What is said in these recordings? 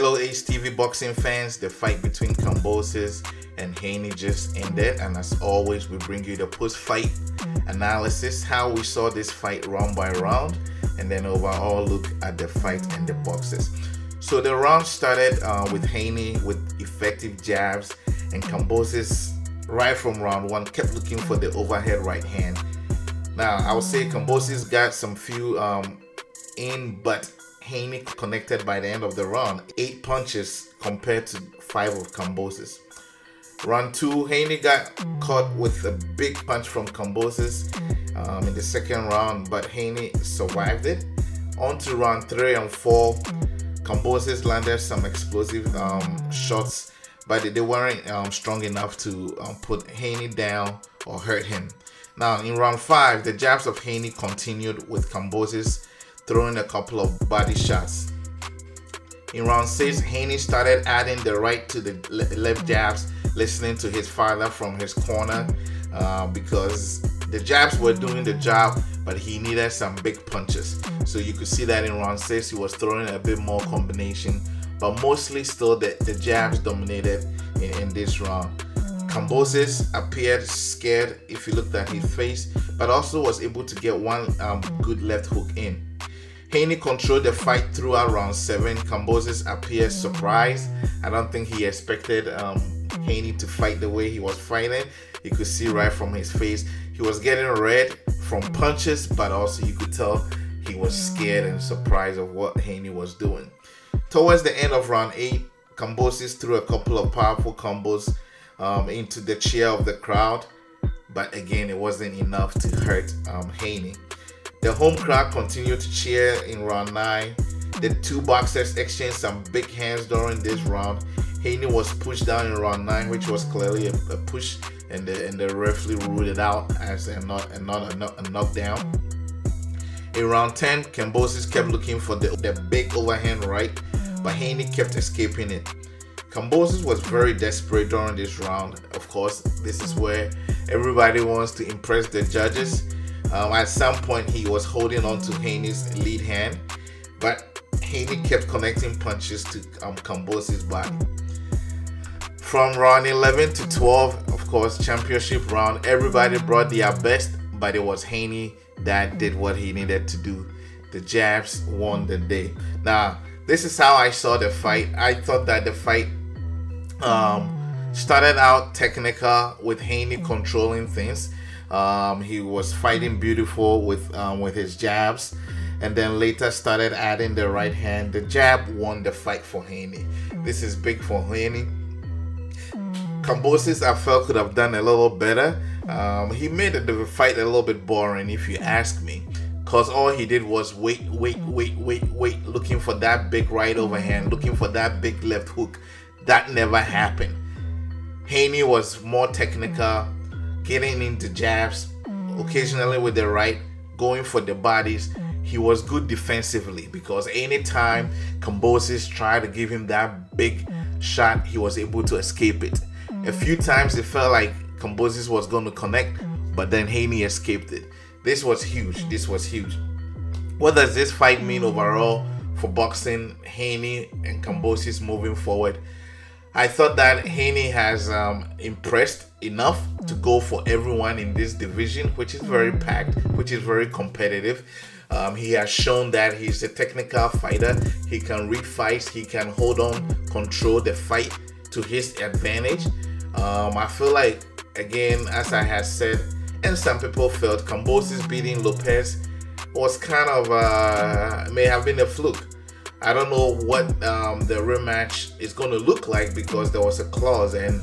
Hello HTV boxing fans, the fight between Kambosos and Haney just ended, and as always we bring you the post-fight analysis, how we saw this fight round by round, and then overall look at the fight and the boxes. So the round started with Haney with effective jabs, and Kambosos right from round one kept looking for the overhead right hand. Now I would say Kambosos got some few in, but Haney connected by the end of the round, 8 punches compared to 5 of Kambosos. Round 2, Haney got caught with a big punch from Kambosos in the second round, but Haney survived it. On to round 3 and 4, Kambosos landed some explosive shots, but they weren't strong enough to put Haney down or hurt him. Now in round 5, the jabs of Haney continued with Kambosos throwing a couple of body shots. In round 6, Haney started adding the right to the left jabs, listening to his father from his corner because the jabs were doing the job, but he needed some big punches. So you could see that in round 6 he was throwing a bit more combination, but mostly still the jabs dominated in this round. Kambosos appeared scared if you looked at his face, but also was able to get one good left hook in. Haney controlled the fight throughout round 7. Kambosos appeared surprised. I don't think he expected Haney to fight the way he was fighting. You could see right from his face he was getting red from punches, but also you could tell he was scared and surprised of what Haney was doing. Towards the end of round 8, Kambosos threw a couple of powerful combos into the cheer of the crowd, but again it wasn't enough to hurt Haney. The home crowd continued to cheer in round 9. The two boxers exchanged some big hands during this round. Haney was pushed down in round 9, which was clearly a push, and the referee ruled it out as not a knockdown. In round 10, Kambosos kept looking for the big overhand right, but Haney kept escaping it. Kambosos was very desperate during this round. Of course, this is where everybody wants to impress the judges. At some point he was holding on to Haney's lead hand, but Haney kept connecting punches to Kambosos' body. From round 11 to 12, of course, championship round, everybody brought their best, but it was Haney that did what he needed to do. The jabs won the day. Now, this is how I saw the fight. I thought that the fight started out technical with Haney controlling things. He was fighting beautiful with his jabs, and then later started adding the right hand. The jab won the fight for Haney. This is big for Haney. Kambosos, I felt, could have done a little better. He made the fight a little bit boring, if you ask me, because all he did was wait, looking for that big right overhand, looking for that big left hook. That never happened. Haney was more technical, getting into jabs, occasionally with the right, going for the bodies. He was good defensively because anytime Kambosos tried to give him that big shot, he was able to escape it. A few times it felt like Kambosos was going to connect, but then Haney escaped it. This was huge. What does this fight mean overall for boxing, Haney and Kambosos moving forward? I thought that Haney has impressed enough to go for everyone in this division, which is very packed, which is very competitive. He has shown that he's a technical fighter. He can read fights. He can hold on, control the fight to his advantage. I feel like, again, as I had said, and some people felt, Kambosos beating Lopez was kind of may have been a fluke. I don't know what the rematch is going to look like because there was a clause, and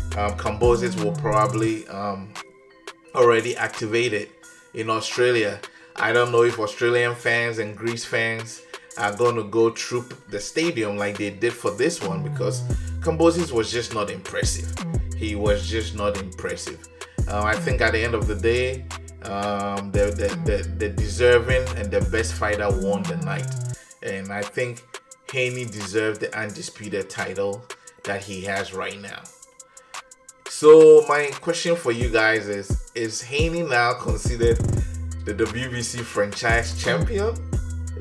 Kambosos will probably already activate it in Australia. I don't know if Australian fans and Greece fans are going to go troop the stadium like they did for this one, because Kambosos was just not impressive. He was just not impressive. I think at the end of the day, the deserving and the best fighter won the night. And I think Haney deserved the undisputed title that he has right now. So my question for you guys is Haney now considered the WBC franchise champion?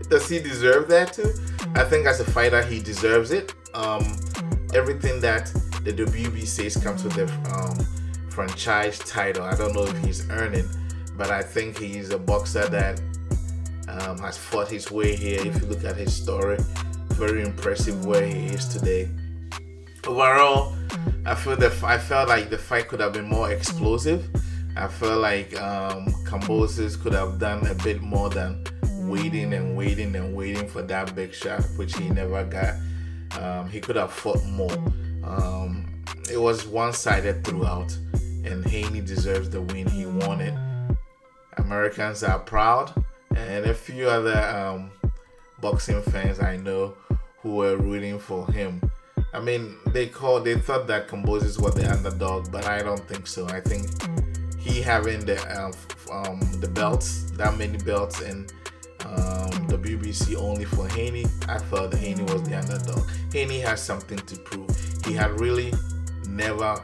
Does he deserve that too? I think as a fighter, he deserves it. Everything that the WB says comes with the franchise title. I don't know if he's earning, but I think he's a boxer that has fought his way here. If you look at his story, very impressive where he is today. Overall, I felt like the fight could have been more explosive. I felt like Kambosos could have done a bit more than waiting for that big shot, which he never got. He could have fought more. It was one-sided throughout, and Haney deserves the win. He won it. Americans are proud, and a few other boxing fans I know who were rooting for him. I mean, they thought that Kambosos was the underdog, but I don't think so. I think he having the belts, that many belts, and WBC only for Haney, I felt Haney was the underdog. Haney has something to prove. He had really never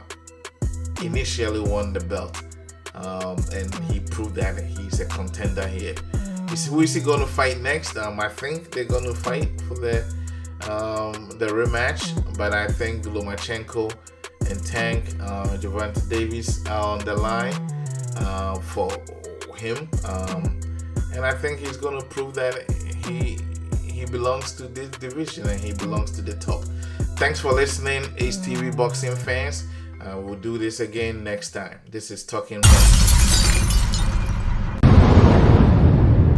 initially won the belt, and he proved that he's a contender here. Who is he going to fight next? I think they're going to fight for the rematch, but I think Lomachenko and Tank, Gervonta Davis are on the line for him, and I think he's going to prove that he belongs to this division and he belongs to the top. Thanks for listening, HTV Boxing fans. We'll do this again next time. This is Talking Boxing.